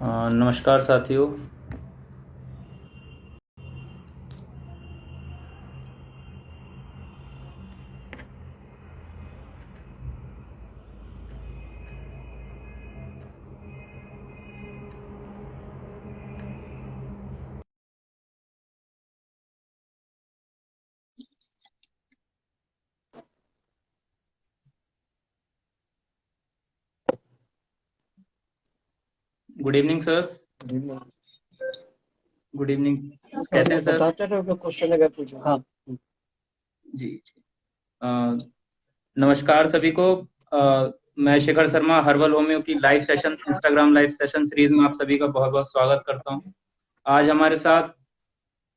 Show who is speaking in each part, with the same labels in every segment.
Speaker 1: नमस्कार साथियों। Good evening sir. Good evening. कैसे हैं सर?
Speaker 2: बताते रहो क्वेश्चन अगर पूछो। हाँ।
Speaker 1: जी। अ, नमस्कार सभी को। मैं शिखर शर्मा हर्बल होम्यो की live session Instagram live session series में आप सभी का बहुत बहुत स्वागत करता हूं। आज हमारे साथ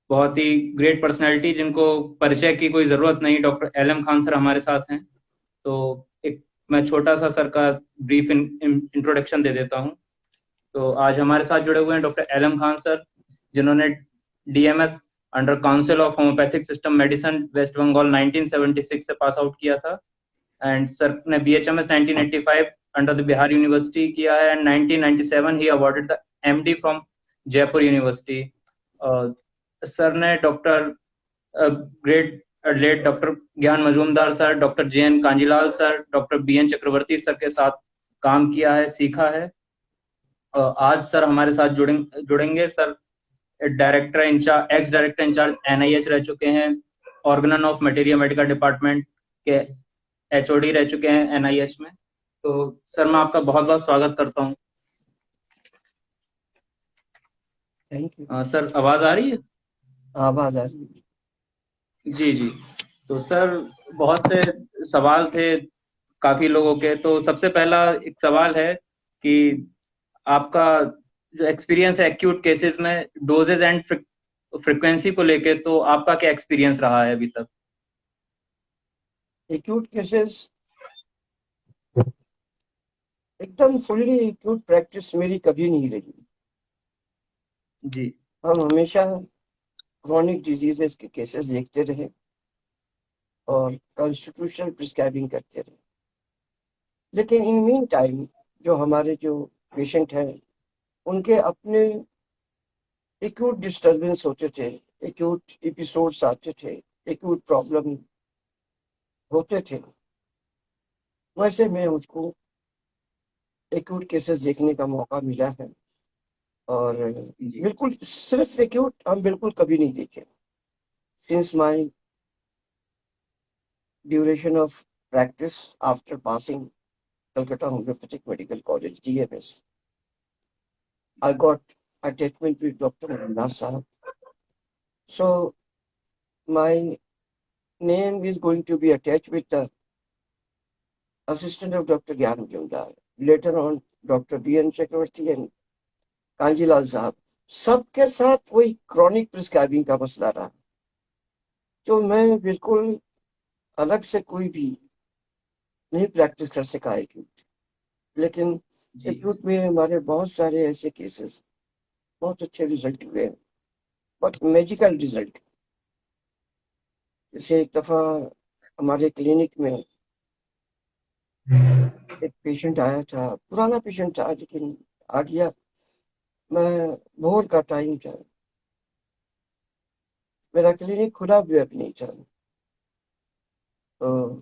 Speaker 1: बहुत ही ग्रेट पर्सनैलिटी जिनको परिचय की कोई ज़रूरत नहीं, doctor L M Khan sir हमारे साथ हैं। तो एक मैं छोटा सा सर का ब्रीफ इंट्रोडक्शन दे देता हूं। तो आज हमारे साथ जुड़े हुए हैं doctor L M Khan sir, जिन्होंने DMS under council of homoeopathic system medicine West Bengal 1976 से पास आउट किया था। एंड सर ने BHMS 1985 under the Bihar University किया है एंड 1997 ही awarded the MD from Jaipur University. Sir ने doctor great late doctor Gyan Majumdar sir, doctor J N Kanjilal sir, doctor B N Chakraborty sir के साथ काम किया है, सीखा है। आज सर हमारे साथ जुड़ेंगे sir. Director incharge, ex director incharge NIH रह चुके हैं। Organon of material medical department के एचओडी रह चुके हैं एनआईएच में। तो सर मैं आपका बहुत बहुत स्वागत करता हूँ।
Speaker 2: Thank you.
Speaker 1: सर आवाज आ रही है?
Speaker 2: आवाज आ रही है।
Speaker 1: जी जी। तो सर बहुत से सवाल थे काफी लोगों के। तो सबसे पहला एक सवाल है कि आपका जो एक्सपीरियंस है एक्यूट केसेस में डोजेज एंड फ्रिक्वेंसी को लेके, तो आपका क्या एक्सपीरियंस रहा है अभी तक?
Speaker 2: एक्यूट केसेस एकदम फुल्ली एक्यूट प्रैक्टिस मेरी कभी नहीं रही।
Speaker 1: जी
Speaker 2: हम हमेशा क्रोनिक डिजीजेस के केसेस देखते रहे और कॉन्स्टिट्यूशनल प्रिस्क्राइबिंग करते रहे। लेकिन इन मीन टाइम जो हमारे जो पेशेंट हैं उनके अपने एक्यूट डिस्टर्बेंस होते थे, एक्यूट एपिसोड्स आते थे, एक्यूट प्रॉब्लम होते थे। वैसे में मुझको एक्यूट केसेस देखने का मौका मिला है और
Speaker 1: जी
Speaker 2: बिल्कुल सिर्फ एक्यूट हम बिल्कुल कभी नहीं देखे। Since my duration of practice after passing Calcutta Homeopathic Medical College DMS, I got attachment with Dr. Munnar Sahab. So my name is going to be attached with the assistant of Dr. Gyan Majumdar. Later on, Dr. B.N. Chakravarti and Kanjilal Sahab. सबके साथ वही chronic prescribing का मसला रहा, जो मैं बिल्कुल अलग से कोई भी नहीं प्रैक्टिस कर सका एक्यूट। लेकिन
Speaker 1: जी
Speaker 2: एक्यूट में हमारे बहुत सारे ऐसे केसेस बहुत अच्छे रिजल्ट हुए, बहुत मैजिकल रिजल्ट। जैसे एक दफा हमारे क्लिनिक में एक पेशेंट आया था, पुराना पेशेंट था लेकिन आ गया। मैं भोर का टाइम था, मेरा क्लिनिक खुला भी अब नहीं था। तो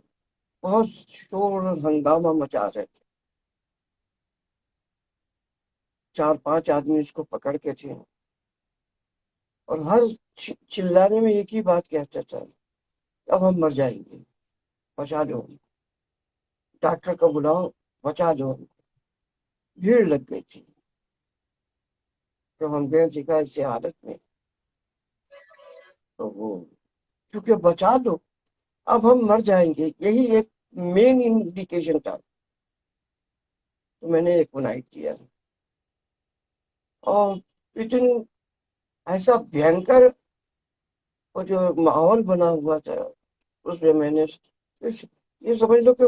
Speaker 2: बहुत शोर और हंगामा मचा रहे थे। 4-5 आदमी उसको पकड़ के थे और हर चिल्लाने में एक ही बात कहता था, अब हम मर जाएंगे, बचा दो, डॉक्टर को बुलाओ, बचा दो। भीड़ लग गई थी। तो हम गए देखा ऐसे हालत में, तो वो क्योंकि बचा दो, अब हम मर जाएंगे, यही एक मेन इंडिकेशन था। तो मैंने एक नाइट किया और इतनी ऐसा भयंकर वो जो माहौल बना हुआ था उसमें मैंने ये समझ लो कि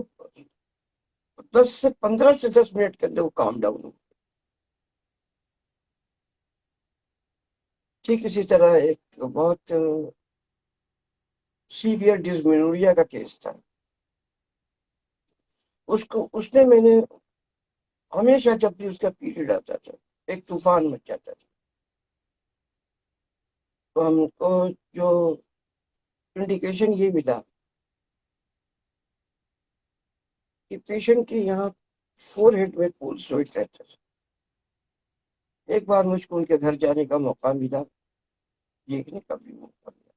Speaker 2: 15 से 10 मिनट के अंदर वो काम डाउन हो। ठीक इसी तरह एक बहुत सीवियर डिस्मेनोरिया का केस था। उसको उसने मैंने हमेशा जब भी उसका पीरियड आता था एक तूफान मच जाता था। तो हमको जो इंडिकेशन ये मिला कि पेशेंट के यहाँ फोरहेड में पूल स्वेट रहता था। एक बार मुझको उनके घर जाने का मौका मिला, देखने का भी मौका मिला।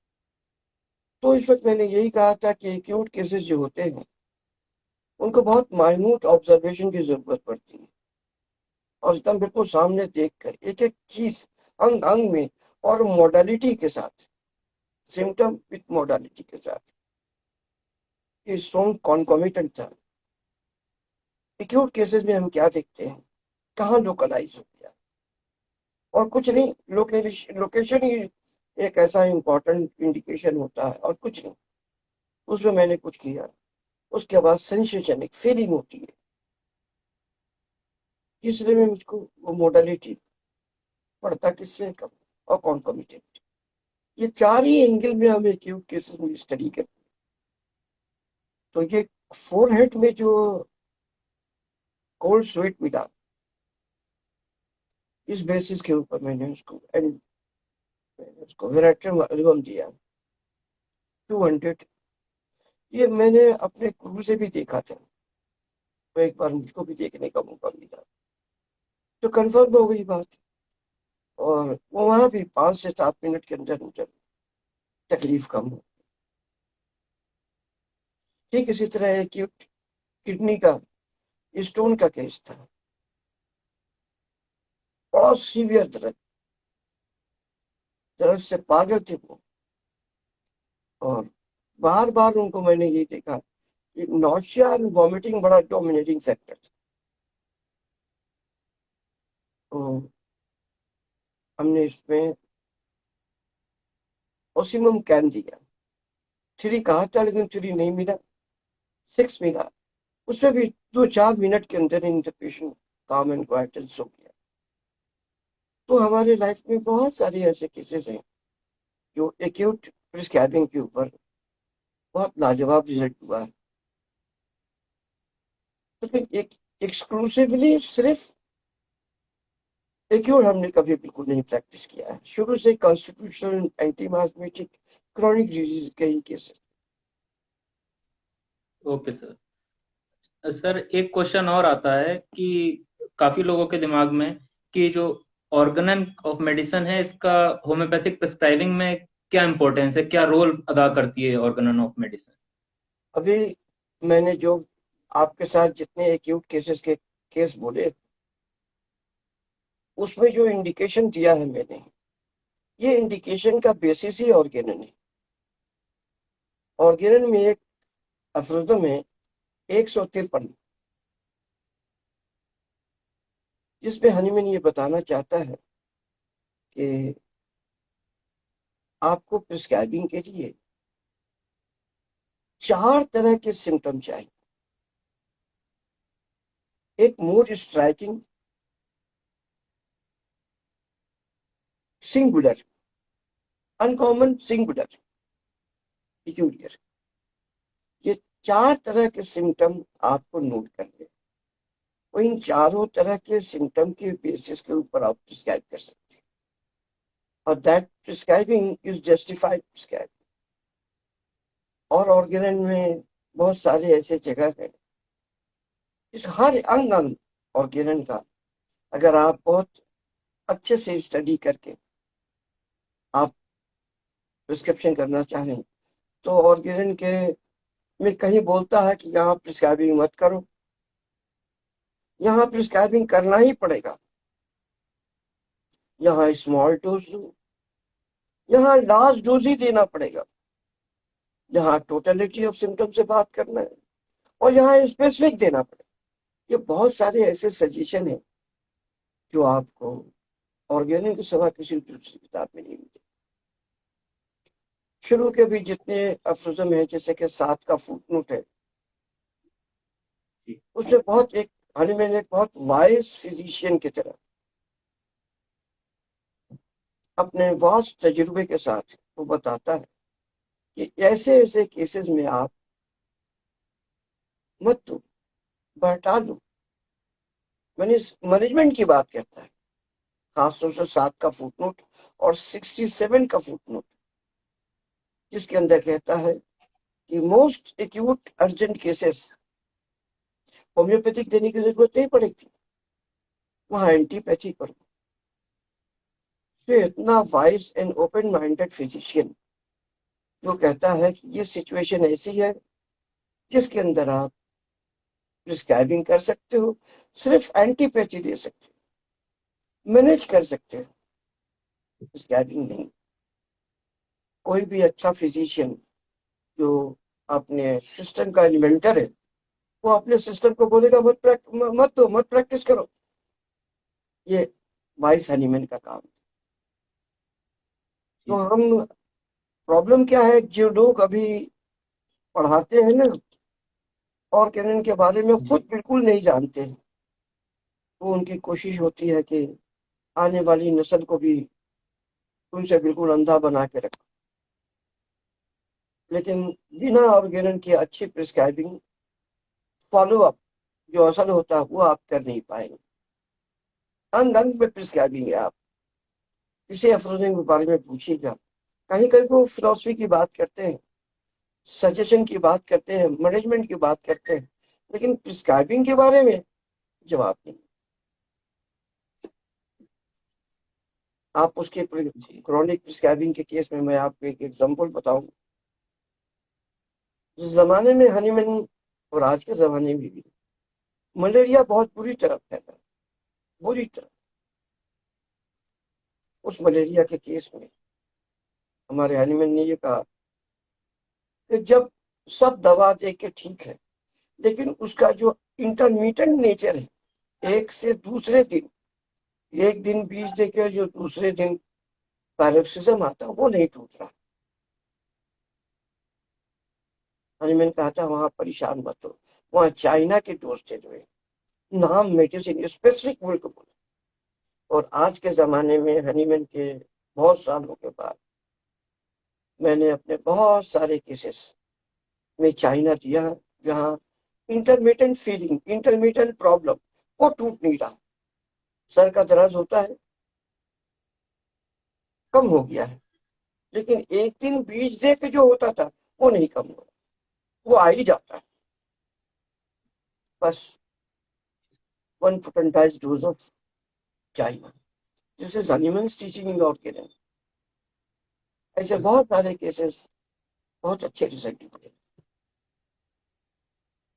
Speaker 2: तो इस वक्त मैंने यही कहा था कि एक्यूट केसेस जो होते हैं उनको बहुत माइन्यूट ऑब्जर्वेशन की जरूरत पड़ती है, और एकदम बिल्कुल सामने देखकर एक एक चीज अंग अंग में और मोडालिटी के साथ, सिम्टम विथ मोडालिटी के साथ, ये स्ट्रॉन्ग कॉन्कोमिटेंट था। एक्यूट केसेस में हम क्या देखते हैं, कहाँ लोकलाइज हो गया, और कुछ नहीं, लोकेशन ही एक ऐसा इंपॉर्टेंट इंडिकेशन होता है और कुछ नहीं। उसमें मैंने कुछ किया, उसके बाद सेंसेशनिक फीलिंग होती है, तीसरे में मुझको वो मोडालिटी पड़ता किससे कम, और कॉन्कोमिटेंट। ये चार ही एंगल में हम एक्यूट केसेस में स्टडी करते हैं। तो ये फोरहेड में जो कोल्ड स्वेट मिला, इस बेसिस के ऊपर मैंने उसको वेरेक्टम एल्बम दिया 200। ये मैंने अपने गुरु से भी देखा था, तो एक बार मुझको भी देखने का मौका मिला, तो कंफर्म हो गई बात। और वो वहां भी 5 से 7 मिनट के अंदर अंदर तकलीफ कम हो। ठीक इसी तरह एक किडनी का स्टोन का केस था, बहुत सीवियर दर्द, दर्द से पागल थे वो। और बार बार उनको मैंने ये देखा कि नौशिया और वॉमिटिंग बड़ा डोमिनेटिंग फैक्टर था। तो हमने इसमें ओसिमम कैन दिया, 3 कहा था लेकिन 3 नहीं मिला, 6 मिला। उसमें भी 2-4 मिनट के अंदर इन पेशेंट काम एंड क्वाइटेंस हो गया। तो हमारे लाइफ में बहुत सारे ऐसे केसेस हैं जो एक्यूट प्रिस्क्राइबिंग के ऊपर बहुत लाजवाब रिजल्ट हुआ है। लेकिन एक एक्सक्लूसिवली सिर्फ एक्यूट हमने कभी बिल्कुल नहीं प्रैक्टिस किया है। शुरू से कॉन्स्टिट्यूशनल एंटीमास्मेटिक क्रॉनिक डिजीज के ही केसेस।
Speaker 1: Okay sir. सर एक क्वेश्चन और आता है कि काफी लोगों के दिमाग में कि जो ऑर्गेनन ऑफ मेडिसिन है इसका होम्योपैथिक प्रिस्क्राइबिंग में क्या इंपॉर्टेंस है, क्या रोल अदा करती है ऑर्गेनन ऑफ मेडिसिन?
Speaker 2: अभी मैंने जो आपके साथ जितने एक्यूट केसेस के केस बोले, उसमें जो इंडिकेशन दिया है मैंने, ये इंडिकेशन का बेसिस ही ऑर्गेनन है। ऑर्गेनन में एक अफरोजम है 153, जिसमें हनीमैन ये बताना चाहता है कि आपको प्रिस्क्राइबिंग के लिए 4 तरह के सिम्टम चाहिए। एक more striking, singular, uncommon, singular, peculiar. ये 4 तरह के सिम्टम आपको नोट कर ले, और इन चारों तरह के सिम्टम के बेसिस के ऊपर आप प्रिस्क्राइब कर सकते हैं, और that prescribing is justified prescribe. और ऑर्गेनन में बहुत सारे ऐसे जगह है, इस हर अंग अंग ऑर्गेनन का अगर आप बहुत अच्छे से स्टडी करके आप प्रिस्क्रिप्शन करना चाहें, तो ऑर्गेनन के में कहीं बोलता है कि यहाँ प्रिस्क्राइबिंग मत करो, यहाँ प्रिस्क्राइबिंग करना ही पड़ेगा, यहाँ स्मॉल डोज दो, यहाँ लार्ज डोज ही देना पड़ेगा, यहाँ टोटलिटी ऑफ सिम्टम से बात करना है, और यहाँ स्पेसिफिक देना पड़ेगा। ये बहुत सारे ऐसे सजेशन है जो आपको ऑर्गेनिक के सिवा किसी दूसरी किताब में नहीं मिले। शुरू के भी जितने अफरोजम है, जैसे कि 7 का फुटनोट है, उसमें बहुत एक हनीमैन एक बहुत वाइज फिजिशियन की तरह अपने वास्ट तजुर्बे के साथ वो बताता है कि ऐसे ऐसे केसेस में आप मत दो, हटा दो। मैंने मैनेजमेंट की बात कहता है खासतौर से 7 का फुटनोट और 67 का फुटनोट, जिसके अंदर कहता है कि most acute urgent cases homeopathic देने की जरूरत नहीं पड़ेगी, वहां एंटीपैथी करो। तो इतना wise and open minded physician जो कहता है कि ये सिचुएशन ऐसी है जिसके अंदर आप प्रिस्क्राइबिंग कर सकते हो, सिर्फ एंटीपैथी दे सकते हो, मैनेज कर सकते हो, प्रिस्क्राइबिंग नहीं। कोई भी अच्छा फिजिशियन जो अपने सिस्टम का इन्वेंटर है, वो अपने सिस्टम को बोलेगा मत प्रैक्टिस करो। ये वाइस हनीमैन का काम। तो
Speaker 1: जी
Speaker 2: हम प्रॉब्लम क्या है, जो लोग अभी पढ़ाते हैं ना और कैनन के बारे में
Speaker 1: जी
Speaker 2: खुद बिल्कुल नहीं जानते हैं, वो उनकी कोशिश होती है कि आने वाली नस्ल को भी उनसे बिल्कुल अंधा बना के रखें। लेकिन बिना ऑर्गेनन की अच्छी प्रिस्क्राइबिंग फॉलो अप जो असल होता है वो आप कर नहीं पाएंगे। अंग अंग में प्रिस्क्राइबिंग है। आप किसी अफरोजिंग के बारे में पूछिएगा, कहीं कहीं वो फिलोसफी की बात करते हैं, सजेशन की बात करते हैं, मैनेजमेंट की बात करते हैं, लेकिन प्रिस्क्राइबिंग के बारे में जवाब नहीं। आप उसके
Speaker 1: जी
Speaker 2: क्रॉनिक प्रिस्क्राइबिंग के केस में मैं आपको एक एग्जांपल बताऊं। जिस जमाने में हनीमैन और आज के जमाने में भी मलेरिया बहुत बुरी तरह फैला, बुरी तरह। उस मलेरिया के केस में हमारे हनीमैन ने ये कहा कि जब सब दवा दे के ठीक है, लेकिन उसका जो इंटरमीडिएट नेचर है, एक से दूसरे दिन, एक दिन बीज दे के जो दूसरे दिन पैरोक्सिज्म आता वो नहीं टूट रहा। हनीमैन कहा था वहां परेशान मत हो, वहां चाइना के डोज थे जो है, नाम मेडिसिन स्पेसिफिक मुल्क बोले। और आज के जमाने में हनीमैन के बहुत सालों के बाद मैंने अपने बहुत सारे केसेस में चाइना दिया, जहाँ इंटरमीडिएट फीलिंग, इंटरमीडिएट प्रॉब्लम, वो टूट नहीं रहा। सर का दर्द होता है, कम हो गया है, लेकिन एक दिन बीज दे के जो होता था वो नहीं कम हो रहा, वो आ ही जाता है। बस 1 potentized dose of China, this is Hahnemann's teaching in Organon. ऐसे बहुत सारे केसेस बहुत अच्छे रिजल्ट निकले।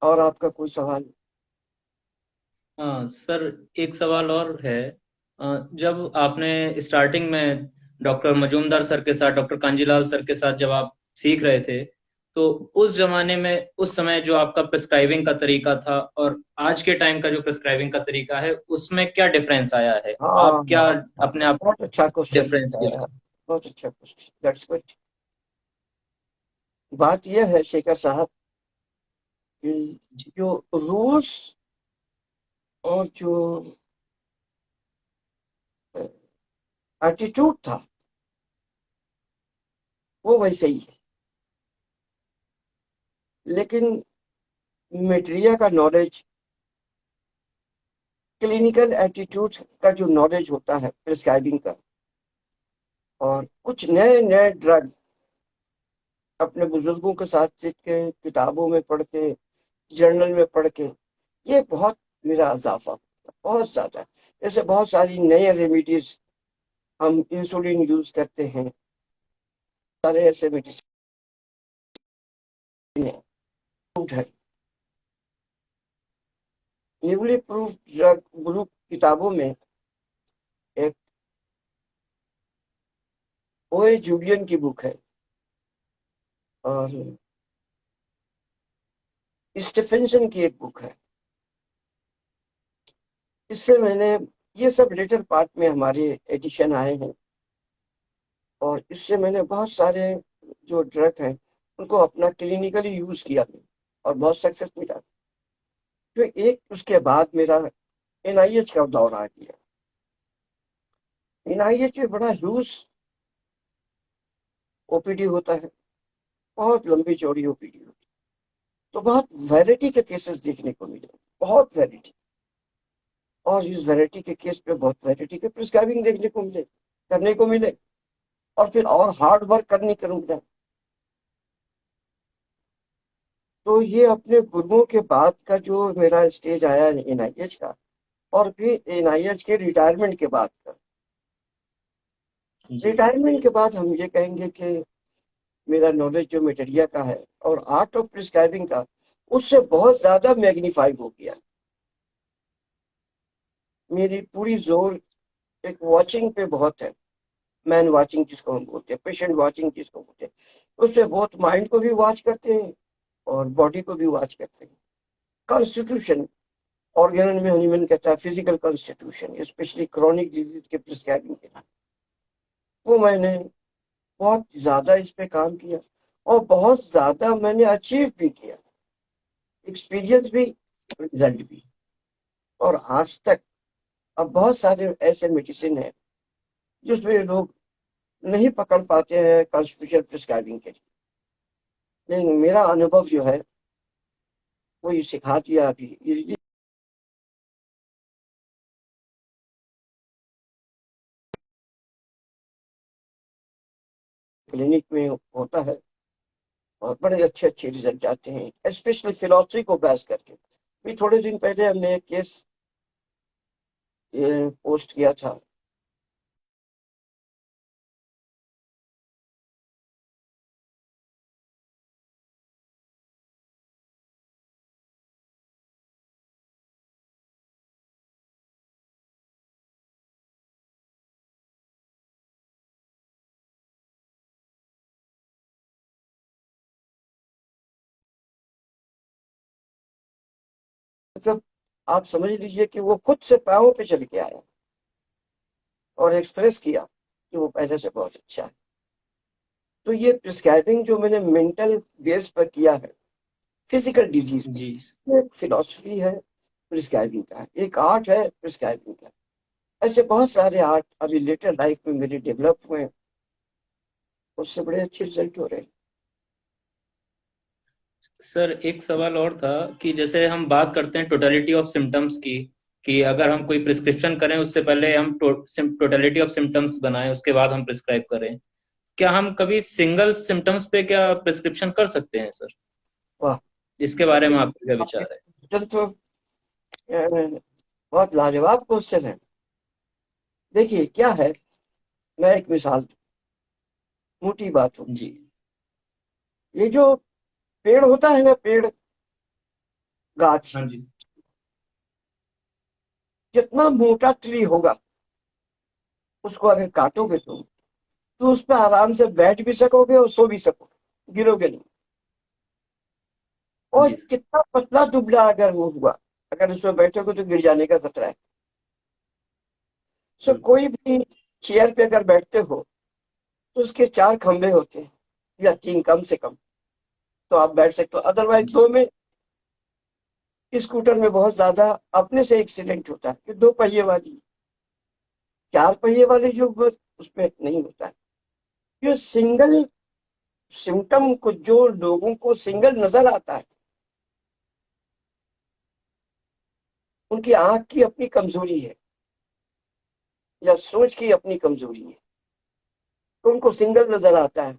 Speaker 2: और आपका कोई सवाल?
Speaker 1: हाँ सर, एक सवाल और है। जब आपने स्टार्टिंग में डॉक्टर मजूमदार सर के साथ, डॉक्टर कांजीलाल सर के साथ जब आप सीख रहे थे, तो उस जमाने में, उस समय जो आपका प्रिस्क्राइबिंग का तरीका था और आज के टाइम का जो प्रिस्क्राइबिंग का तरीका है, उसमें क्या डिफरेंस आया है?
Speaker 2: हाँ
Speaker 1: आप क्या
Speaker 2: हाँ हाँ,
Speaker 1: अपने आप
Speaker 2: बहुत अच्छा क्वेश्चन
Speaker 1: डिफरेंस
Speaker 2: पूछा
Speaker 1: फील
Speaker 2: है,
Speaker 1: कर?
Speaker 2: बहुत अच्छा क्वेश्चन, दैट्स गुड। बात यह है शेखर साहब कि
Speaker 1: जी
Speaker 2: जो रूल्स और जो एटीट्यूड था वो वैसे ही है, लेकिन मेटेरिया का नॉलेज, क्लिनिकल एटीट्यूड का जो नॉलेज होता है प्रिस्क्राइबिंग का, और कुछ नए नए ड्रग अपने बुजुर्गों के साथ सीख के, किताबों में पढ़ के, जर्नल में पढ़ के, ये बहुत मेरा इजाफा होता है, बहुत ज्यादा। जैसे बहुत सारी नए रेमिडीज, हम इंसुलिन यूज करते हैं, सारे ऐसे मेडिसिन है, न्यूली प्रूफ ड्रग ग्रुप किताबों में एक ओए जूलियन की बुक है और स्टीफेंसन की एक बुक है। इससे मैंने, ये सब लेटर पार्ट में हमारे एडिशन आए हैं, और इससे मैंने बहुत सारे जो ड्रग हैं उनको अपना क्लिनिकली यूज किया और बहुत सक्सेस मिला। तो एक उसके बाद मेरा एनआईएच का दौर आ गया। एनआईएच में बड़ा ह्यूज ओपीडी होता है, बहुत लंबी चौड़ी ओपीडी होती है, तो बहुत वैरायटी के केसेस देखने को मिले, बहुत वैरायटी। और इस वैरायटी के केस पे बहुत वैरायटी के प्रिस्क्राइबिंग देखने को मिले, करने को मिले, और फिर और हार्ड वर्क करने को मिला। तो ये अपने गुरुओं के बाद का जो मेरा स्टेज आया एनआईएच का, और फिर एनआईएच के रिटायरमेंट के बाद का।
Speaker 1: जी
Speaker 2: रिटायरमेंट के बाद हम ये कहेंगे कि मेरा नॉलेज जो मेटेरिया का है और आर्ट ऑफ प्रिस्क्राइबिंग का, उससे बहुत ज्यादा मैग्नीफाई हो गया। मेरी पूरी जोर एक वॉचिंग पे बहुत है, मैन वॉचिंग जिसको हम बोलते हैं, पेशेंट वॉचिंग जिसको बोलते हैं। उससे बहुत माइंड को भी वॉच करते हैं और बॉडी को भी वॉच करते हैं। कॉन्स्टिट्यूशन, ऑर्गेनल में हनीमैन कहता है physical constitution, specially chronic disease के प्रिस्क्राइबिंग के लिए, वो मैंने बहुत ज्यादा इस पे काम किया और बहुत ज्यादा मैंने अचीव भी किया, एक्सपीरियंस भी, रिजल्ट भी। और आज तक अब बहुत सारे ऐसे मेडिसिन है जिसमें लोग नहीं पकड़ पाते हैं कॉन्स्टिट्यूशन प्रिस्क्राइबिंग के लिए, लेकिन मेरा अनुभव जो है वो ये सिखा दिया। अभी क्लिनिक में होता है और बड़े अच्छे अच्छे रिजल्ट आते हैं, स्पेशली फिलोसफी को बेस करके। भी थोड़े दिन पहले हमने एक केस पोस्ट किया था। मतलब आप समझ लीजिए कि वो खुद से पाँव पे चल के आया और एक्सप्रेस किया कि वो पहले से बहुत अच्छा है। तो ये प्रिस्क्राइबिंग जो मैंने मेंटल बेस पर किया है फिजिकल डिजीज में,
Speaker 1: जी
Speaker 2: ये फिलॉसफी है प्रिस्क्राइबिंग का, एक आर्ट है प्रिस्क्राइबिंग का। ऐसे बहुत सारे आर्ट अभी लेटर लाइफ में मेरे डेवलप हुए हैं, उससे बड़े अच्छे रिजल्ट हो रहे हैं।
Speaker 1: सर, एक सवाल और था कि जैसे हम बात करते हैं टोटलिटी ऑफ सिम्टम्स की, कि अगर हम कोई प्रिस्क्रिप्शन करें उससे पहले हम टोटलिटी ऑफ सिम्टम्स बनाएं, उसके बाद हम प्रिस्क्राइब करें। क्या हम कभी सिंगल सिम्टम्स पे क्या प्रिस्क्रिप्शन कर सकते हैं सर?
Speaker 2: वाह,
Speaker 1: इसके बारे में आपका क्या
Speaker 2: आपके
Speaker 1: विचार है?
Speaker 2: क्वेश्चन तो बहुत लाजवाब क्वेश्चन है। देखिए क्या है, मैं एक मिसाल दूं, मोटी बात हो।
Speaker 1: जी
Speaker 2: ये जो पेड़ होता है ना, पेड़, गाछ,
Speaker 1: हाँ जी
Speaker 2: जितना मोटा ट्री होगा उसको अगर काटोगे तो उस पर आराम से बैठ भी सकोगे और सो भी सकोगे, गिरोगे नहीं। और
Speaker 1: जी सर।
Speaker 2: कितना पतला दुबला अगर वो हुआ, अगर उस पर बैठोगे तो गिर जाने का खतरा है। सो
Speaker 1: बिल्कुल।
Speaker 2: कोई भी चेयर पे अगर बैठते हो तो उसके 4 खंभे होते हैं या 3 कम से कम, तो आप बैठ सकते हो। अदरवाइज
Speaker 1: जी
Speaker 2: दो में, स्कूटर में बहुत ज्यादा अपने से एक्सीडेंट होता है कि 2 पहिए वाली, 4 पहिए वाली जो बस उसमें नहीं होता है। ये सिंगल सिम्टम को जो लोगों को सिंगल नजर आता है, उनकी आंख की अपनी कमजोरी है या सोच की अपनी कमजोरी है, तो उनको सिंगल नजर आता है।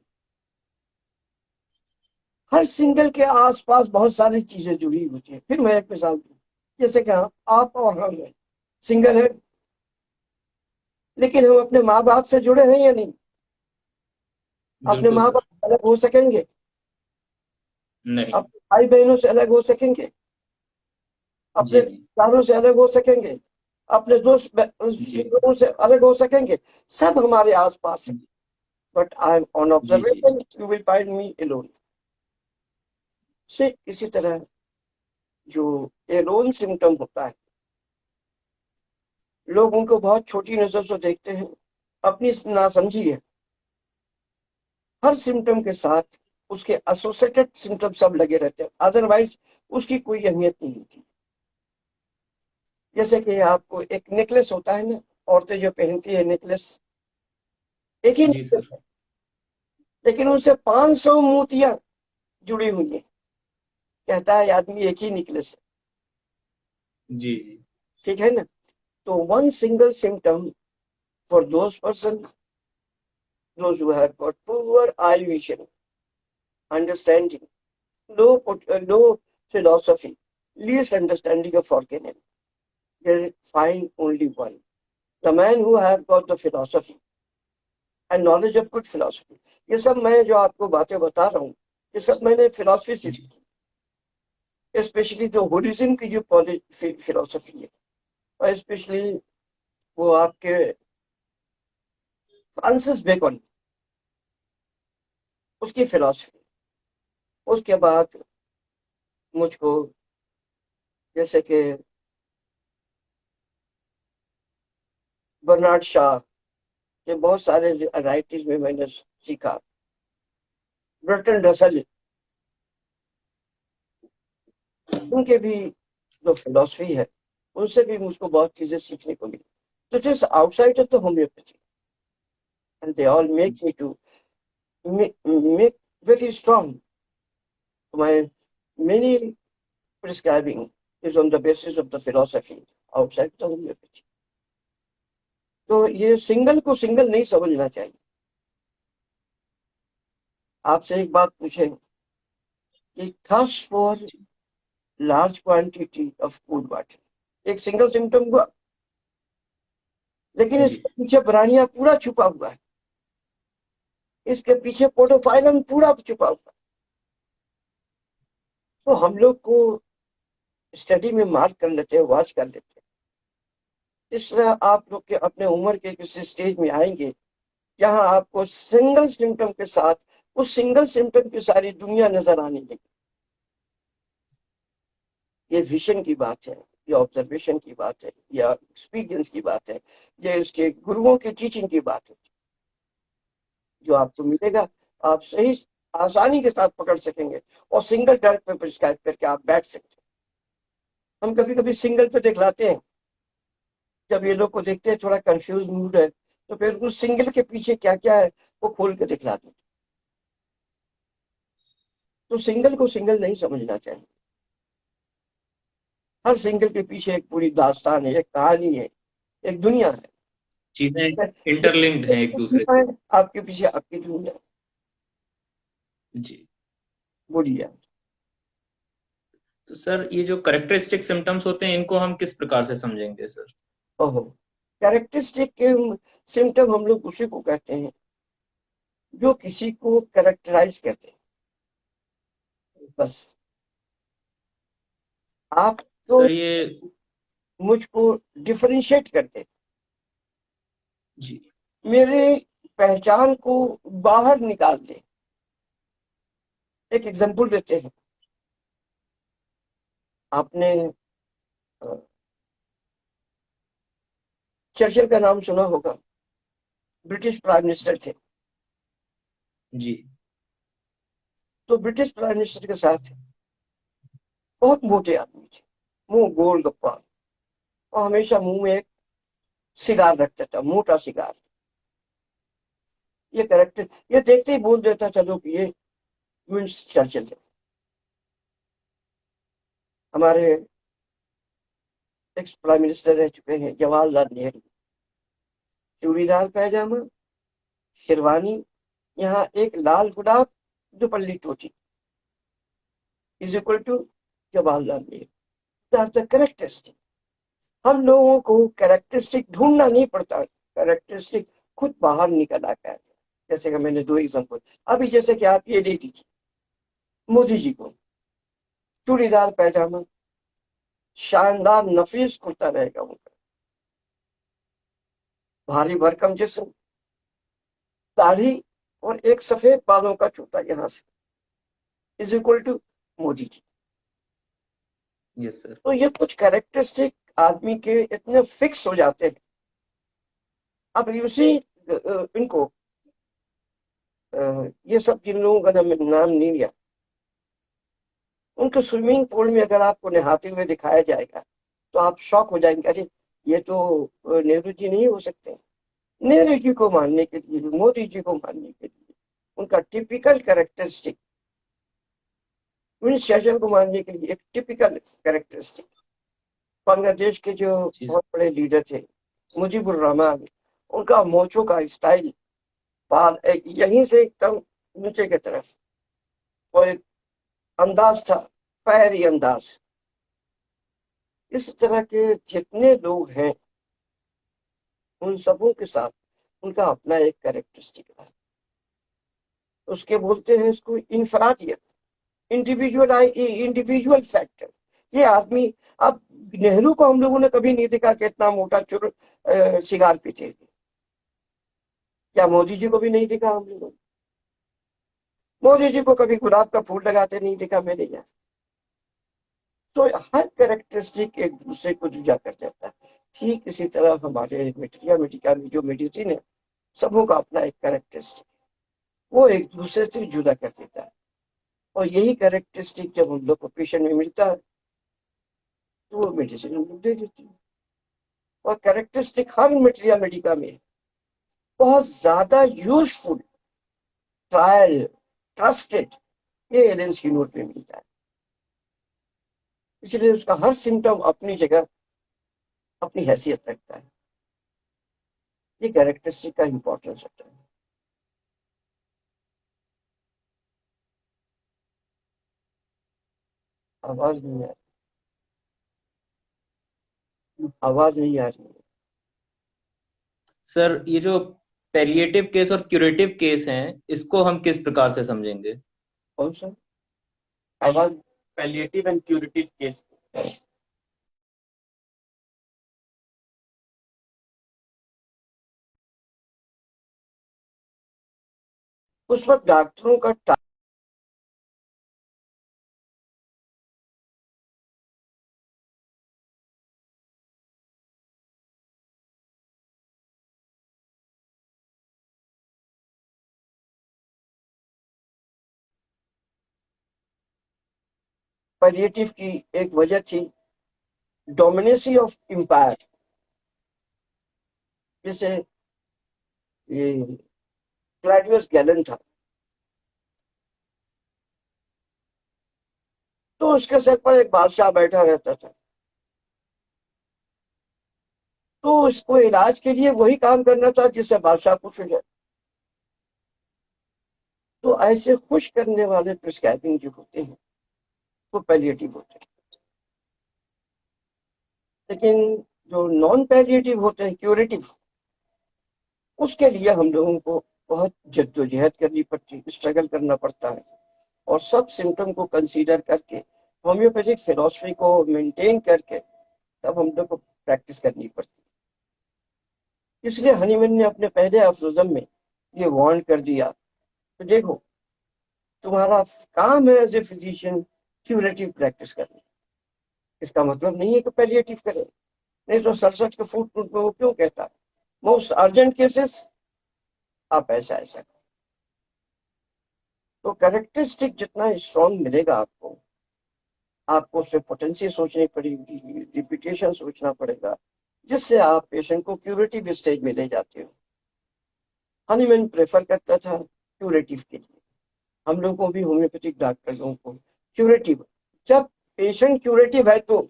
Speaker 2: हर सिंगल के आसपास बहुत सारी चीजें जुड़ी होती है। फिर मैं एक मिसाल दूं, जैसे कि आप और हम हैं, सिंगल है, लेकिन हम अपने माँ बाप से जुड़े हैं या नहीं? अपने
Speaker 1: बिल्कुल
Speaker 2: माँ
Speaker 1: सर।
Speaker 2: बाप से अलग हो सकेंगे?
Speaker 1: नहीं।
Speaker 2: अपने भाई बहनों से अलग हो सकेंगे? अपने
Speaker 1: जी नहीं।
Speaker 2: रिश्तेदारों से अलग हो सकेंगे? अपने दोस्त
Speaker 1: जी
Speaker 2: लोगों से अलग हो सकेंगे? सब हमारे आसपास है। बट आई एम ऑन
Speaker 1: जी जी
Speaker 2: observation, you will find me alone. से इसी तरह जो एलोन सिम्टम होता है, लोग उनको बहुत छोटी नजर से देखते हैं, अपनी नासमझी है। हर सिम्टम के साथ उसके एसोसिएटेड सिम्टम सब लगे रहते हैं, अदरवाइज उसकी कोई अहमियत नहीं होती। जैसे कि आपको एक नेकलेस होता है ना, औरतें जो पहनती है नेकलेस, एक ही
Speaker 1: जी
Speaker 2: नेकलेस
Speaker 1: सर।
Speaker 2: है, लेकिन उससे 500 मोतियां जुड़ी हुई है। कहता है आदमी एक ही नेकलेस है,
Speaker 1: जी जी
Speaker 2: ठीक है ना? तो one single symptom for those who have got poor eye vision, understanding, low philosophy, least understanding of organ, they find only one. The man who have got the philosophy and knowledge of good philosophy. ये सब मैं जो आपको बातें बता रहा हूँ, ये सब मैंने फिलोसफी से सीखी, स्पेशली जो होरिज्म की जो फिलोसफी है, और स्पेशली वो आपके फ्रांसिस बेकन, उसकी फिलोसफी। उसके बाद मुझको जैसे कि बर्नार्ड शॉ के बहुत सारे राइटिंग में मैंने सीखा, बर्टन रसल, उनके भी जो फिलोसफी है उनसे भी मुझको बहुत चीजें सीखने को मिली। This is outside of the homoeopathy and they all make me to make very strong. My many prescribing is on the basis of the philosophy outside the homeopathy. तो ये सिंगल को सिंगल नहीं समझना चाहिए। आपसे एक बात पूछे कि thirst for large quantity of cool water, एक सिंगल सिम्टम हुआ, लेकिन इसके पीछे ब्रानिया पूरा छुपा हुआ है, इसके पीछे पोडोफाइलम पूरा छुपा हुआ है। तो हम लोग को स्टडी में मार्क कर लेते हैं, वॉच कर लेते हैं। इस तरह आप लोग के अपने उम्र के किसी स्टेज में आएंगे जहां आपको सिंगल सिम्टम के साथ उस सिंगल सिम्टम की सारी दुनिया नजर आने लगी। ये विजन की बात है, ये ऑब्जर्वेशन की बात है, या एक्सपीरियंस की बात है, ये उसके गुरुओं की टीचिंग की बात है। जो आपको मिलेगा आप सही आसानी के साथ पकड़ सकेंगे और सिंगल ड्रग पे प्रिस्क्राइब करके आप बैठ सकते हैं। हम कभी कभी सिंगल पे दिखलाते हैं, जब ये लोग को देखते हैं थोड़ा कंफ्यूज मूड है, तो फिर उस सिंगल के पीछे क्या क्या है वो खोल के दिखलाते हैं। तो सिंगल को सिंगल नहीं समझना चाहिए। हर सिंगल के पीछे एक पूरी दास्तान है, एक कहानी है, एक दुनिया है,
Speaker 1: चीजें इंटरलिंक्ड हैं एक दूसरे से।
Speaker 2: आपके पीछे आपकी दुनिया
Speaker 1: जी।
Speaker 2: बोलिए।
Speaker 1: तो सर ये जो करेक्टरिस्टिक सिम्टम्स होते हैं इनको हम किस प्रकार से समझेंगे सर?
Speaker 2: ओहो, कैरेक्टरिस्टिक के सिम्टम हम लोग उसी को कहते हैं जो किसी को कैरेक्टराइज करते हैं। बस आप तो
Speaker 1: सर ये
Speaker 2: मुझको डिफरेंशिएट करते,
Speaker 1: जी
Speaker 2: मेरे पहचान को बाहर निकाल दे। एक एग्जांपल देते हैं, आपने चर्चिल का नाम सुना होगा, ब्रिटिश प्राइम मिनिस्टर थे।
Speaker 1: जी
Speaker 2: तो ब्रिटिश प्राइम मिनिस्टर के साथ बहुत मोटे आदमी थे, मुंह गोल गप्पा, और हमेशा मुंह में एक सिगार रखता था, मोटा सिगार। ये करेक्टर, ये देखते ही बोल देता चलो कि ये विंस चर्चिल है। हमारे एक्स प्राइम मिनिस्टर रह चुके हैं जवाहरलाल नेहरू, चूड़ीदार पैजामा, शेरवानी, यहाँ एक लाल गुलाब, दुपल्ली टोटी, is equal to Jawaharlal Nehru. Characteristic, हम लोगों को कैरेक्टरिस्टिक ढूंढना नहीं पड़ता, कैरेक्टरिस्टिक खुद बाहर निकल आता है। जैसे कि मैंने दो एग्जांपल अभी, जैसे कि आप ये ले लीजिए मोदी जी को, चूड़ीदार पैजामा, शानदार नफीस कुर्ता रहेगा उनका, भारी भरकम जिस्म, दाढ़ी, और एक सफेद बालों का जूता यहाँ से, is equal to Modi ji.
Speaker 1: Yes sir.
Speaker 2: तो ये कुछ कैरेक्टरिस्टिक आदमी के इतने फिक्स हो जाते हैं। अब उसी इनको ये सब जिन लोगों का नाम नहीं लिया, उनको स्विमिंग पूल में अगर आपको नहाते हुए दिखाया जाएगा तो आप शॉक हो जाएंगे, अरे ये तो नेहरू जी नहीं हो सकते। नेहरू जी को मानने के लिए, मोदी जी को मानने के लिए, उनका टिपिकल कैरेक्टरिस्टिक, विंस चर्चिल को मानने के लिए एक टिपिकल कैरेक्टरिस्टिक, बांग्लादेश के जो
Speaker 1: जी
Speaker 2: बहुत बड़े लीडर थे मुजीबुर रहमान, उनका मोचों का स्टाइल बाल यहीं से एकदम नीचे की तरफ, वो एक अंदाज था, फैरी अंदाज। इस तरह के जितने लोग हैं उन सबों के साथ उनका अपना एक कैरेक्टरिस्टिक है। उसके बोलते हैं इसको इंफरादियत, इंडिविजुअल फैक्टर। ये आदमी, अब नेहरू को हम लोगों ने कभी नहीं देखा कि इतना मोटा चुर सिगार पीते थे। क्या मोदी जी को भी नहीं देखा हम लोगों ने? मोदी जी को कभी गुलाब का फूल लगाते नहीं देखा मैंने यार। तो हर कैरेक्टरिस्टिक एक दूसरे को जुदा कर जाता है। ठीक इसी तरह हमारे मिट्रिया मिटिका में जो मेडिसिन है, सबों का अपना एक कैरेक्टरिस्टिक, वो एक दूसरे से जुदा कर देता है। और यही कैरेक्टरिस्टिक जब हम लोग को पेशेंट में मिलता है तो वो मेडिसिन हम लोग दे देते हैं। और कैरेक्टरिस्टिक हर मटेरिया मेडिका में बहुत ज्यादा यूजफुल, ट्रायल, ट्रस्टेड, ये एलेंस की नोट में मिलता है। इसलिए उसका हर सिम्टम अपनी जगह अपनी हैसियत रखता है। ये कैरेक्टरिस्टिक का इंपॉर्टेंस होता है। आवाज नहीं आ रही, आवाज नहीं आ रही है।
Speaker 1: सर, ये जो पैलिएटिव केस और क्यूरेटिव केस हैं, इसको हम किस प्रकार से समझेंगे?
Speaker 2: कौन सा? आवाज। पैलिएटिव एंड क्यूरेटिव केस, उस वक्त डॉक्टरों का पैलिएटिव की एक वजह थी डोमिनेसी ऑफ एम्पायर। जैसे ये क्लैडियस गैलन था, तो उसके सर पर एक बादशाह बैठा रहता था, तो उसको इलाज के लिए वही काम करना था जिससे बादशाह खुश हो जाए। तो ऐसे खुश करने वाले प्रिस्क्राइबिंग जो होते हैं वो पैलिएटिव होते हैं। लेकिन जो नॉन पैलिएटिव होते हैं, क्यूरेटिव, उसके लिए हम लोगों को बहुत जद्दोजहद करनी पड़ती, स्ट्रगल करना पड़ता है। और सब सिम्टम को कंसीडर करके, होम्योपैथिक फिलॉसफी को मेंटेन करके तब हम लोग को प्रैक्टिस करनी पड़ती। इसलिए हनीमैन ने अपने पहले अफरोजम में ये वार्न कर दिया तो देखो, तुम्हारा काम है as a physician curative practice करनी। इसका मतलब नहीं है कि पैलिएटिव करे, नहीं तो 67 के फुट में वो क्यों कहता है मोस्ट अर्जेंट केसेस आप ऐसा ऐसा। तो कैरेक्टरिस्टिक जितना स्ट्रॉन्ग मिलेगा आपको, आपको उसमें पोटेंसी सोचनी पड़ेगी, रिपीटेशन सोचना पड़ेगा, जिससे आप पेशेंट को क्यूरेटिव स्टेज में ले जाते हो। हनीमैन प्रेफर करता था क्यूरेटिव के लिए। हम लोगों को भी होम्योपैथिक डॉक्टरों को क्यूरेटिव, जब पेशेंट क्यूरेटिव है तो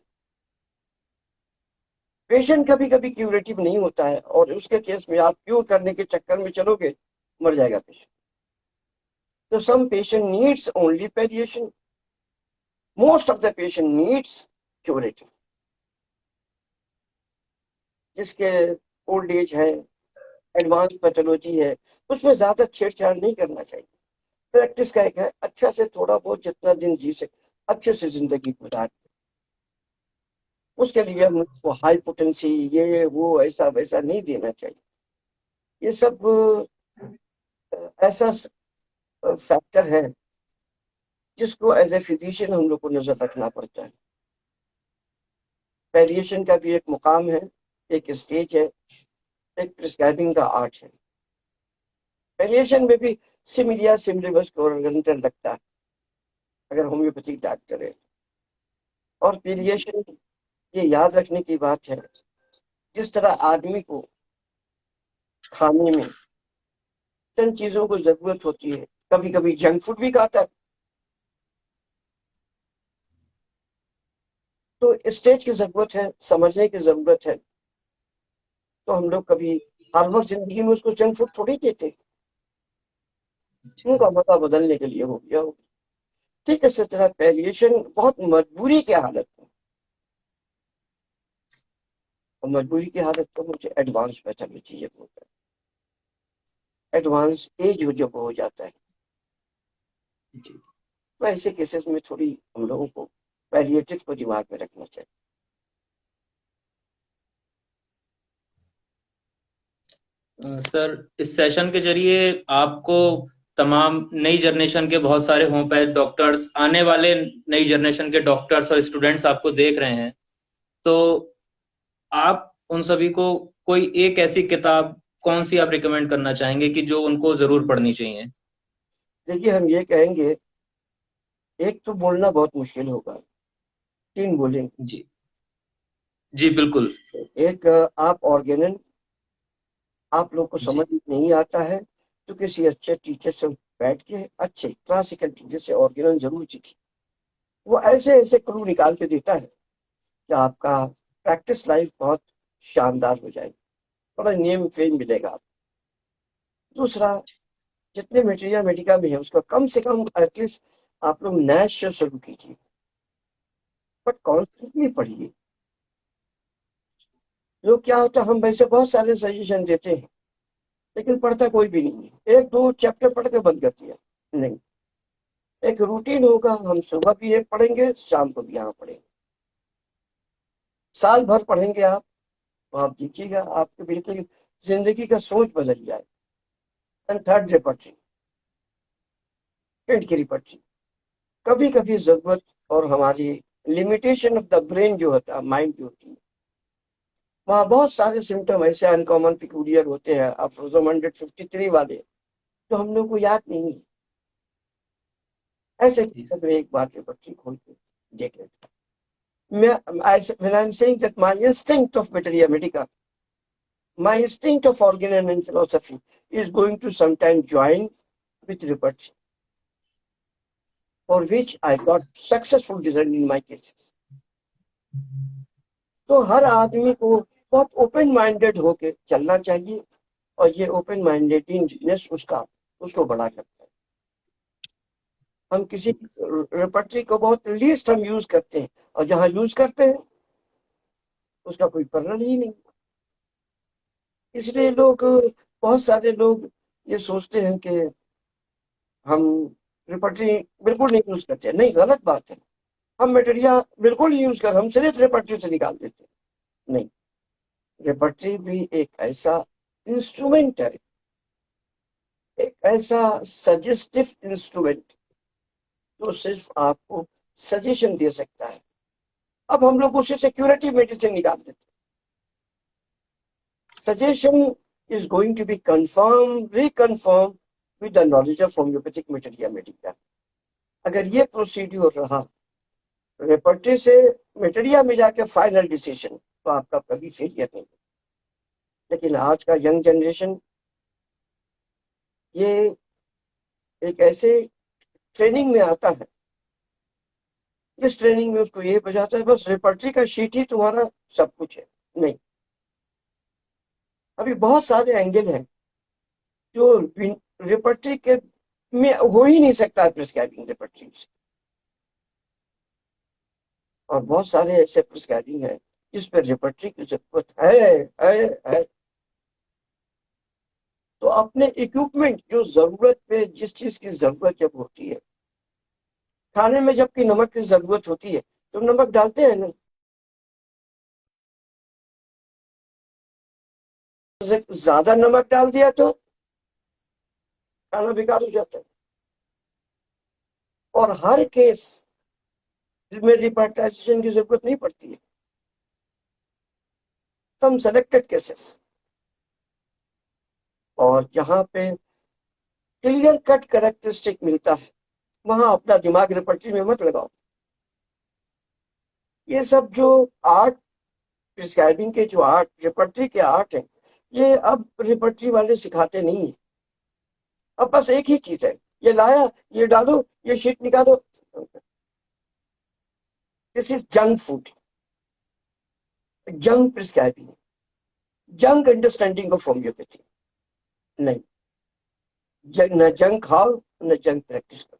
Speaker 2: पेशेंट कभी कभी क्यूरेटिव नहीं होता है, और उसके केस में आप क्यूर करने के चक्कर में चलोगे, मर जाएगा पेशेंट। तो some patient needs only palliation, most of the patient needs curative. जिसके ओल्ड एज है, एडवांस पैथोलॉजी है, उसमें ज्यादा छेड़छाड़ नहीं करना चाहिए। प्रैक्टिस का एक है, अच्छा से थोड़ा बहुत जितना दिन जी सके अच्छे से जिंदगी गुजार। उसके लिए हमको हाई पोटेंसी ये वो ऐसा वैसा नहीं देना चाहिए। ये सब ऐसा फैक्टर है जिसको एज ए फिजिशियन हम लोग को नजर रखना पड़ता है। वेरिएशन का भी एक मुकाम है, एक स्टेज है, एक प्रिस्क्राइबिंग का आर्ट है। वेरिएशन में भी सिमिलिया सिमिलिबस कोरिलेंटर लगता है अगर होम्योपैथिक डॉक्टर है। और वेरिएशन, ये याद रखने की बात है, जिस तरह आदमी को खाने में चंद चीजों को जरूरत होती है, कभी कभी जंक फूड भी खाता है, तो स्टेज की जरूरत है, समझने की जरूरत है। तो हम लोग कभी हर वक्त जिंदगी में उसको जंक फूड थोड़ी देते, उनका मता बदलने के लिए हो गया हो। ठीक है, इसी तरह पैलिएशन बहुत मजबूरी की हालत में, और मजबूरी की हालत में मुझे एडवांस पहचाननी चाहिए होता है, एडवांस एज हो जब हो जाता है,
Speaker 1: जी।
Speaker 2: तो ऐसे केसेस में थोड़ी हम लोगों को पैलिएटिव को दिमाग में रखना चाहिए।
Speaker 1: सर, इस सेशन के जरिए आपको तमाम नई जनरेशन के बहुत सारे होम्योपैथ डॉक्टर्स, आने वाले नई जनरेशन के डॉक्टर्स और स्टूडेंट्स आपको देख रहे हैं, तो आप उन सभी को कोई एक ऐसी किताब कौन सी आप रिकमेंड करना चाहेंगे कि जो उनको जरूर पढ़नी चाहिए?
Speaker 2: देखिए, हम ये कहेंगे, एक तो बोलना बहुत मुश्किल होगा, तीन बोलेंगे।
Speaker 1: जी। जी बिल्कुल।
Speaker 2: एक, आप ऑर्गेनन, आप लोग को समझ
Speaker 1: जी।
Speaker 2: नहीं आता है तो किसी अच्छे टीचर से बैठ के, अच्छे क्लासिकल टीचर से ऑर्गेनन जरूर सीखिए। वो ऐसे ऐसे क्लू निकाल के देता है कि आपका प्रैक्टिस लाइफ बहुत शानदार हो जाएगी, बड़ा नेम फेम मिलेगा आपको। दूसरा, जितने मटेरियल मेडिका में है उसका कम से कम एटलीस्ट आप लोग नैश से शुरू कीजिए, बट कॉन्स्टेंटली पढ़िए। लोग क्या होता है, हम वैसे बहुत सारे सजेशन देते हैं लेकिन पढ़ता कोई भी नहीं है, एक दो चैप्टर पढ़ के बंद कर दिया। नहीं, एक रूटीन होगा, हम सुबह भी एक पढ़ेंगे, शाम को भी यहाँ पढ़ेंगे, साल भर पढ़ेंगे आप, तो आप देखिएगा आपके बिल्कुल जिंदगी का सोच बदल जाए। एंड थर्ड, रिपर्टी, पेट की रिपर्टी, कभी कभी जरूरत और हमारी लिमिटेशन ऑफ द ब्रेन जो होता है, माइंड जो होती है, वहाँ बहुत सारे सिम्टम ऐसे अनकॉमन पिक्यूलियर होते हैं, अफ्रोजम 153 वाले, तो हम लोग को याद नहीं है। ऐसे
Speaker 1: जी।
Speaker 2: तो एक बार रिपर्टी खोल के देख लेते हैं। When I'm saying that my instinct of materia medica, my instinct of organ and philosophy is going to sometime join with research, for which I got successful result in my cases. तो हर आदमी को बहुत open minded होके चलना चाहिए, और ये open mindedness उसका उसको बड़ा करता है। हम किसी रेपर्टरी को बहुत लीस्ट हम यूज करते हैं, और जहां यूज करते हैं उसका कोई परिणाम ही नहीं। इसलिए लोग, बहुत सारे लोग ये सोचते हैं कि हम रिपर्टरी बिल्कुल नहीं यूज करते, नहीं, गलत बात है। हम मटेरियल बिल्कुल नहीं यूज कर, हम सिर्फ रिपर्टरी से निकाल देते हैं। नहीं, रिपर्टरी भी एक ऐसा इंस्ट्रूमेंट है, एक ऐसा सजेस्टिव इंस्ट्रूमेंट जो सिर्फ आपको सजेशन दे सकता है। अब हम लोग उसे सिक्योरिटी मेडिसिन निकाल देते हैं। Suggestion is going to be confirmed, reconfirmed with the knowledge of homeopathic materia medica. अगर ये प्रोसीड्यूर रहा रेपर्टरी से मेटेरिया में जाके फाइनल डिसीजन, तो आपका कभी फेलियर नहीं। लेकिन आज का यंग जनरेशन ये एक ऐसे ट्रेनिंग में आता है, जिस ट्रेनिंग में उसको ये बजाता है बस रेपर्टरी का शीट ही तुम्हारा सब कुछ है। नहीं, अभी बहुत सारे एंगल हैं जो रेपर्टरी के में हो ही नहीं सकता प्रिस्क्राइबिंग रेपर्टरी से, और बहुत सारे ऐसे प्रिस्क्राइबिंग है जिस पर रेपर्टरी की जरूरत है। तो अपने इक्विपमेंट, जो जरूरत पे जिस चीज की जरूरत जब होती है, खाने में जबकि नमक की जरूरत होती है तो नमक डालते हैं ना, ज्यादा नमक डाल दिया तो खाना बेकार हो जाता है। और हर केस में रिपार्टाइजेशन की जरूरत नहीं पड़ती है, सम सेलेक्टेड केसेस, और जहां पे क्लियर कट कैरेक्टरिस्टिक मिलता है वहां अपना दिमाग रिपर्टरी में मत लगाओ। ये सब जो आर्ट, प्रिस्क्राइबिंग के जो आर्ट, रिपर्टरी के आर्ट है, ये अब रिपर्टरी वाले सिखाते नहीं है। अब बस एक ही चीज है, ये लाया, ये डालो, ये शीट निकालो। This is junk food. Junk prescribing, junk understanding of homeopathy नहीं, न जंक खाओ न जंक प्रैक्टिस करो।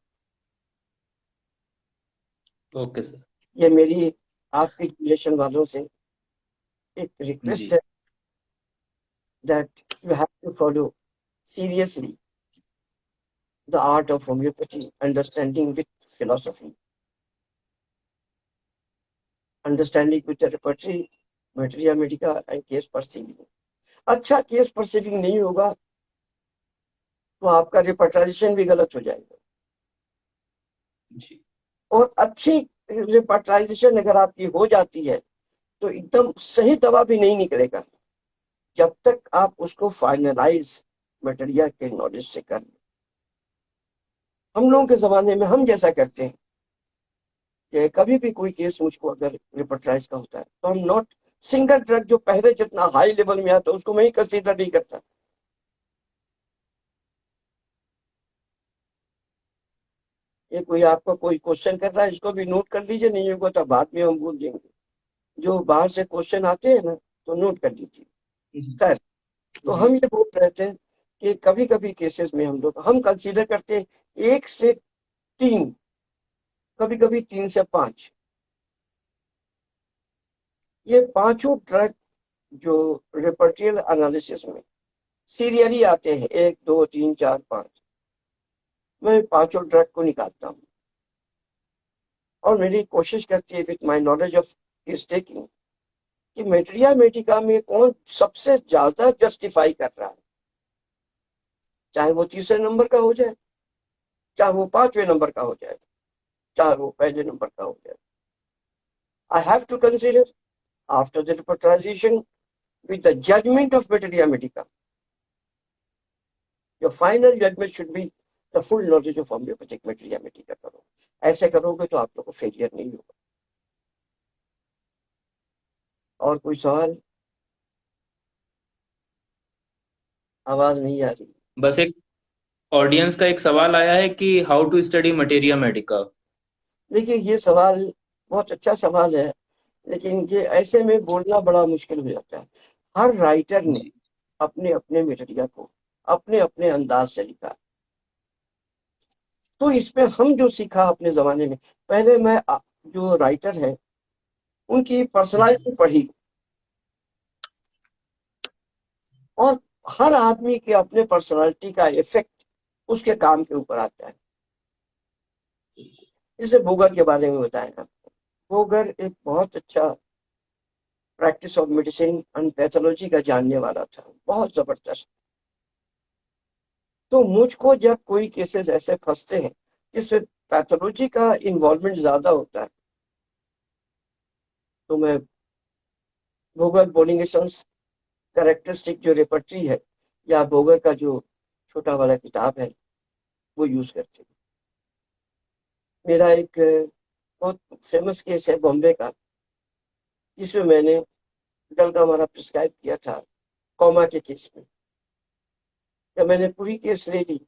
Speaker 1: Okay sir.
Speaker 2: ये मेरी आपके जनरेशन वालों से एक
Speaker 1: जी
Speaker 2: रिक्वेस्ट है that you have to follow seriously the art of homeopathy, understanding with philosophy, understanding with the repertory, materia medica and case perceiving। अच्छा केस परसीविंग नहीं होगा तो आपका रिपर्टाइजेशन भी गलत हो जाएगा,
Speaker 1: जी
Speaker 2: और अच्छी रिपर्टाइजेशन अगर आपकी हो जाती है तो एकदम सही दवा भी नहीं निकलेगा जब तक आप उसको फाइनलाइज मटेरियल के नॉलेज से कर लें। हम लोगों के जमाने में हम जैसा करते हैं कि कभी भी कोई केस मुझको अगर रिपर्टाइज का होता है तो हम नॉट सिंगल ड्रग जो पहले जितना हाई लेवल में आता है उसको मैं ही कंसीडर नहीं करता। ये कोई आपका कोई क्वेश्चन कर रहा है, इसको भी नोट कर लीजिए, नहीं होगा तो बाद में हम भूल जाएंगे। जो बाहर से क्वेश्चन आते हैं ना तो नोट कर लीजिए।
Speaker 1: जी
Speaker 2: खैर, तो
Speaker 1: जी
Speaker 2: हम ये बोल रहे थे कि कभी कभी केसेस में हम कंसीडर करते हैं 1 से 3, कभी कभी 3 से 5, ये पांचों ड्रग जो रिपर्टियल एनालिसिस में सीरियली आते हैं, 1 2 3 4 5, मैं पांचों ड्रग को निकालता हूँ और मेरी कोशिश करती है with my knowledge of case taking कि मेटेरिया मेडिका में कौन सबसे ज्यादा जस्टिफाई कर रहा है, चाहे वो तीसरे नंबर का हो जाए, चाहे वो 5वें नंबर का हो जाए, चाहे वो पहले नंबर का हो जाए। I have to consider after the repertorisation with the judgment of materia medica, your final judgment should be the full knowledge of homeopathic materia medica करो। ऐसे करोगे तो आप लोग को फेलियर नहीं होगा। और कोई सवाल? आवाज नहीं आ रही।
Speaker 1: बस एक ऑडियंस का एक सवाल आया है कि how to study materia medica.
Speaker 2: देखिए ये सवाल बहुत अच्छा सवाल है, लेकिन ये ऐसे में बोलना बड़ा मुश्किल हो जाता है। हर राइटर ने
Speaker 1: जी
Speaker 2: अपने अपने मेटेरिया को अपने अपने अंदाज से लिखा, तो इसमें हम जो सीखा अपने जमाने में, पहले मैं जो राइटर है उनकी
Speaker 1: जी
Speaker 2: पर्सनालिटी पढ़ी, और हर आदमी के अपने पर्सनालिटी का इफेक्ट उसके काम के ऊपर आता है। जैसे बोगर के बारे में बताएं आपको, बोगर एक बहुत अच्छा practice of medicine and pathology का जानने वाला था, बहुत जबरदस्त। तो मुझको जब कोई केसेस ऐसे फंसते हैं जिसमें पैथोलॉजी का इन्वॉल्वमेंट ज्यादा होता है, तो मैं बोगर पोलिनेशंस कैरेक्टरिस्टिक जो रेपर्टरी है या बोगर का जो छोटा वाला किताब है वो यूज करते हैं। मेरा एक बहुत फेमस केस है बॉम्बे का, जिसमें मैंने डल का हमारा प्रिस्क्राइब किया था कॉमा के केस में। जब मैंने पूरी केस ले ली,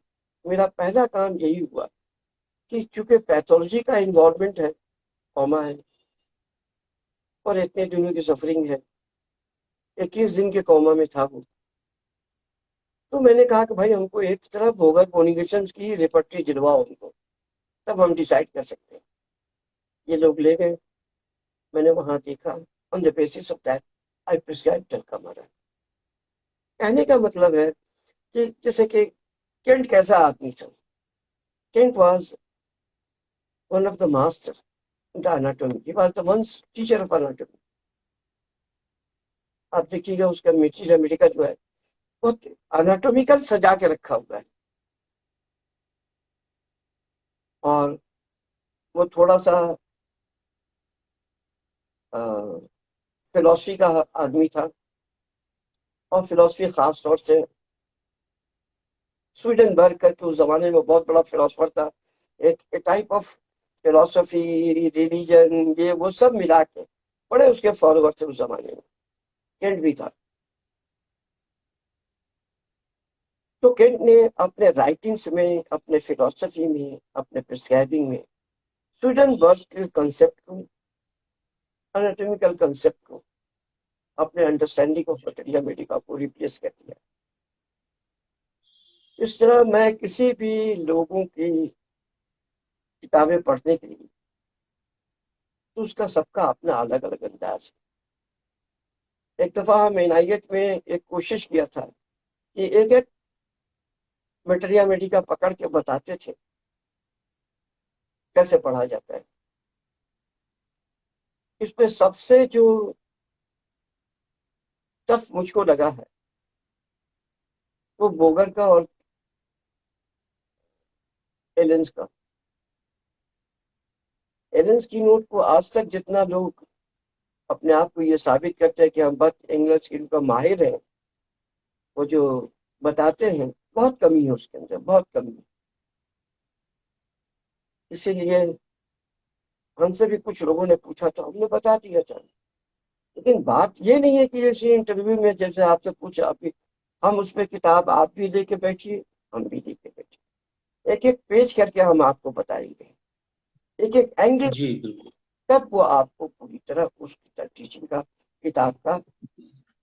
Speaker 2: मेरा पहला काम यही हुआ कि चूंकि पैथोलॉजी का इन्वॉल्वमेंट है, कॉमा है और इतने दिनों की सफरिंग है, 21 दिन के कॉमा में था वो, तो मैंने कहा कि भाई हमको एक तरफ बोगर कोनिगेशन की रेपर्टरी दिलवाओ उनको, तब हम डिसाइड कर सकते हैं। ये लोग ले गए, मैंने वहां देखा, on the basis of that I prescribe Dulcamara. कहने का मतलब है कि जैसे कि केंट कैसा आदमी था। Kent was one of the master in the anatomy, he was the ones teacher of anatomy. आप देखिएगा उसका मेटेरिया मेडिका जो है बहुत एनाटॉमिकल सजा के रखा हुआ है, और वो थोड़ा सा फिलोसफी का आदमी था, और फिलोसफी खास तौर से स्वीडनबर्ग करके उस जमाने में बहुत बड़ा फिलोसफर था। एक टाइप ऑफ फिलोसफी, रिलीजन, ये वो सब मिला के बड़े उसके फॉलोअर थे उस जमाने में। केंट भी था। तो केंट ने अपने राइटिंग्स में, अपने फिलोसफी में, अपने प्रिस्क्राइबिंग में स्वीडनबर्ग के कंसेप्ट को, एनाटॉमिकल कंसेप्ट को अपने अंडरस्टैंडिंग ऑफ मटेरिया मेडिका को रिप्लेस कर दिया। इस तरह मैं किसी भी लोगों की किताबें पढ़ने के लिए, तो उसका सबका अपना अलग अलग अंदाज है। एक दफा हम एनआईएच में एक कोशिश किया था कि एक एक मटेरिया मेडिका पकड़ के बताते थे कैसे पढ़ा जाता है। इसमें सबसे जो टफ मुझको लगा है वो बोगर का और एलेंस का। एलेंस की नोट को आज तक जितना लोग अपने आप को ये साबित करते हैं कि हम बहुत इंग्लिश की का माहिर हैं, वो जो बताते हैं बहुत कमी है उसके अंदर, बहुत कमी है। इसीलिए हमसे भी कुछ लोगों ने पूछा था, हमने बता दिया था। लेकिन बात ये नहीं है कि जैसे इंटरव्यू में जैसे आपसे पूछा अभी, हम उसमें किताब आप भी लेके बैठिए, हम भी लेके बैठिए, एक एक पेज करके हम आपको बताएंगे, एक एक एंगल,
Speaker 1: जी बिल्कुल।
Speaker 2: तब वो आपको पूरी तरह उस टीचिंग का, किताब का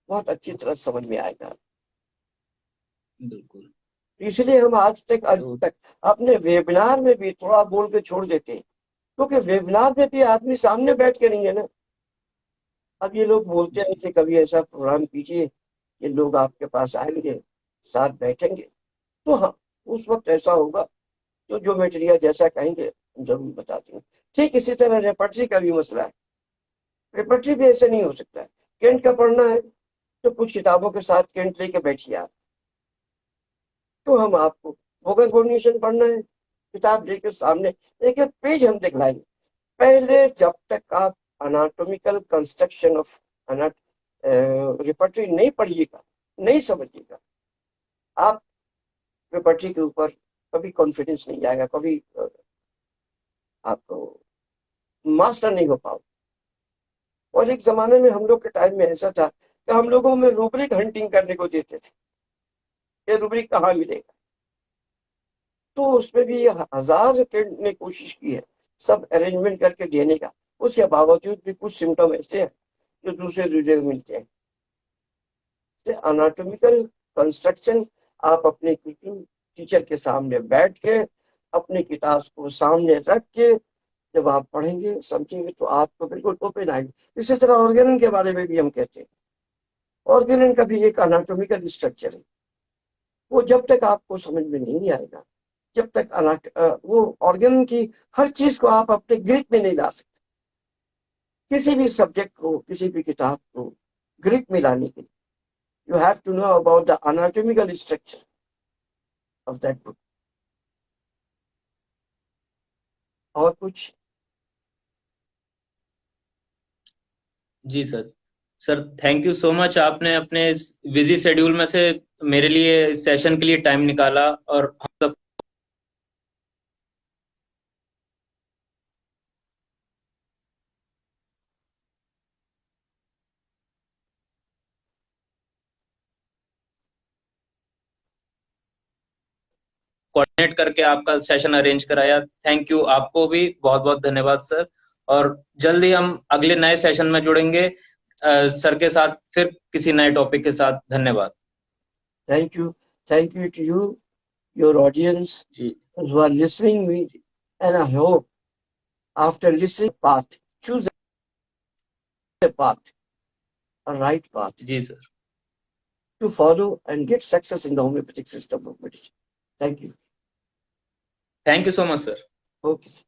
Speaker 2: बहुत अच्छी तरह समझ में आएगा।
Speaker 1: बिल्कुल।
Speaker 2: इसलिए हम आज
Speaker 1: तो
Speaker 2: तक अपने वेबिनार में भी थोड़ा बोल के छोड़ देते हैं, क्योंकि वेबिनार में भी आदमी सामने बैठ के नहीं है ना। अब ये लोग बोलते हैं
Speaker 1: जी
Speaker 2: कि कभी ऐसा प्रोग्राम कीजिए कि लोग आपके पास आएंगे, साथ बैठेंगे, तो हाँ, उस वक्त ऐसा होगा तो जो मटेरियल जैसा कहेंगे हम जरूर बता देंगे। ठीक इसी तरह रेपर्टरी का भी मसला है। रेपर्टरी भी ऐसे नहीं हो सकता है। केंट का पढ़ना है तो कुछ किताबों के साथ केंट लेके बैठिए आप, तो हम आपको वोगल कॉग्निशन पढ़ना है, किताब लेके सामने एक एक पेज हम दिखलाएंगे। पहले जब तक आप अनाटोमिकल कंस्ट्रक्शन ऑफ रिपर्टरी नहीं पढ़िएगा, नहीं समझिएगा, आप रिपर्टरी के ऊपर कभी कॉन्फिडेंस नहीं आएगा, कभी आपको मास्टर नहीं हो पाओ। और एक जमाने में हम लोग के टाइम में ऐसा था कि हम लोगों में रूब्रिक हंटिंग करने को देते थे, ये रूब्रिक कहाँ मिलेगा। तो उसमें भी हजार ने कोशिश की है सब अरेंजमेंट करके देने का, उसके बावजूद भी कुछ सिम्टम ऐसे हैं जो दूसरे जगह मिलते हैं। अनाटोमिकल कंस्ट्रक्शन आप अपने टीचर के सामने बैठ के अपनी किताब को सामने रख के जब आप पढ़ेंगे समझेंगे तो आपको बिल्कुल ओपन आएंगे। इसी तरह ऑर्गेनन के बारे में भी हम कहते हैं, ऑर्गेनन का भी एक अनाटोमिकल स्ट्रक्चर है। वो जब तक आपको समझ में नहीं आएगा, जब तक वो ऑर्गेनन की हर चीज को आप अपने ग्रिप में नहीं ला सकते। किसी भी सब्जेक्ट को, किसी भी किताब को ग्रिप में लाने के लिए you have to know about the anatomical structure of that book। और कुछ?
Speaker 1: जी sir. Sir thank you so much, आपने अपने इस बिजी शेड्यूल में से मेरे लिए इस सेशन के लिए टाइम निकाला और हम सब कोऑर्डिनेट करके आपका सेशन अरेंज कराया। थैंक यू, आपको भी बहुत बहुत धन्यवाद सर। और जल्दी हम अगले नए सेशन में जुड़ेंगे सर के साथ, फिर किसी नए टॉपिक के साथ। धन्यवाद।
Speaker 2: Thank you to you, your audience
Speaker 1: जी
Speaker 2: who are listening me,
Speaker 1: जी
Speaker 2: and I hope after listening path, choose a path, a right path
Speaker 1: जी sir.
Speaker 2: to follow and get success in the homeopathic system of medicine। Thank you।
Speaker 1: Thank you so much sir.
Speaker 2: Okay, sir।